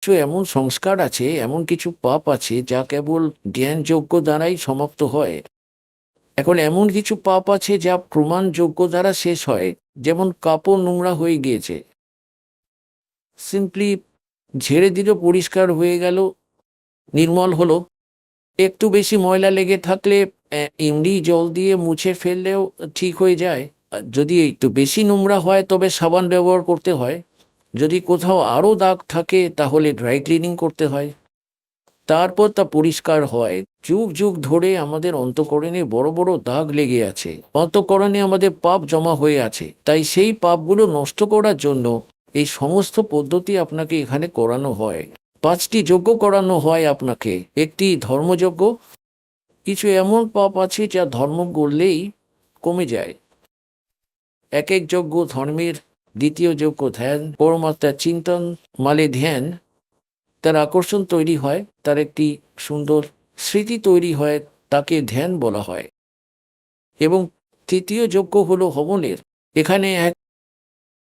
কিছু এমন সংস্কার আছে, এমন কিছু পাপ আছে যা কেবল জ্ঞানযোগ্য দ্বারাই সমাপ্ত হয়। এখন এমন কিছু পাপ আছে যা প্রমাণযোগ্য দ্বারা শেষ হয়। যেমন কাপড় নোংরা হয়ে গিয়েছে, সিম্পলি ঝেড়ে দিল, পরিষ্কার হয়ে গেল, নির্মল হলো। একটু বেশি ময়লা লেগে থাকলে এমনি জল দিয়ে মুছে ফেললেও ঠিক হয়ে যায়। আর যদি একটু বেশি নোংরা হয় তবে সাবান ব্যবহার করতে হয়। যদি কোথাও আরও দাগ থাকে তাহলে ড্রাই ক্লিনিং করতে হয়, তারপর তা পরিষ্কার হয়। যুগ যুগ ধরে আমাদের অন্তঃকরণে বড় বড় দাগ লেগে আছে, অন্তঃকরণে আমাদের পাপ জমা হয়ে আছে। তাই সেই পাপগুলো নষ্ট করার জন্য এই সমস্ত পদ্ধতি আপনাকে এখানে করানো হয়। 5টি যজ্ঞ করানো হয় আপনাকে। একটি ধর্মযজ্ঞ, কিছু এমন পাপ আছে যা ধর্ম করলেই কমে যায়। এক এক যজ্ঞ ধর্মের। দ্বিতীয় যজ্ঞ ধ্যান, পরমাত্মার চিন্তন, মালে ধ্যান, তার আকর্ষণ তৈরি হয়, তার একটি সুন্দর স্মৃতি তৈরি হয়, তাকে ধ্যান বলা হয়। এবং তৃতীয় যজ্ঞ হলো হবনের। এখানে এক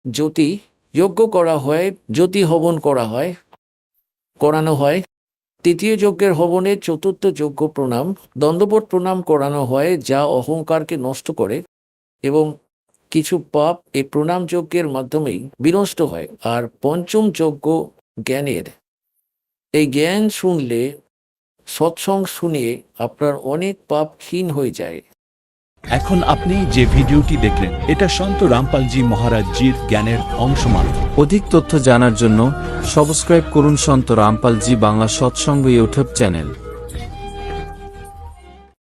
জ্যোতি যজ্ঞ করা হয়, জ্যোতি হবন করানো হয়। তৃতীয় যজ্ঞের হবনের চতুর্থ যজ্ঞ প্রণাম, দণ্ডবোধ প্রণাম করানো হয়, যা অহংকারকে নষ্ট করে এবং কিছু পাপ এই প্রণাম যজ্ঞের মাধ্যমেই বিনষ্ট হয়। আর পঞ্চম যজ্ঞ জ্ঞানের। এই জ্ঞান শুনলে, সৎসঙ্গ শুনে আপনার অনেক পাপ ক্ষীণ হয়ে যায়। এখন আপনি যে ভিডিওটি দেখলেন এটা সন্ত রামপালজি মহারাজজির জ্ঞানের অংশ মাত্র। অধিক তথ্য জানার জন্য সাবস্ক্রাইব করুন সন্ত রামপালজি বাংলা সৎসঙ্গ ইউটিউব চ্যানেল।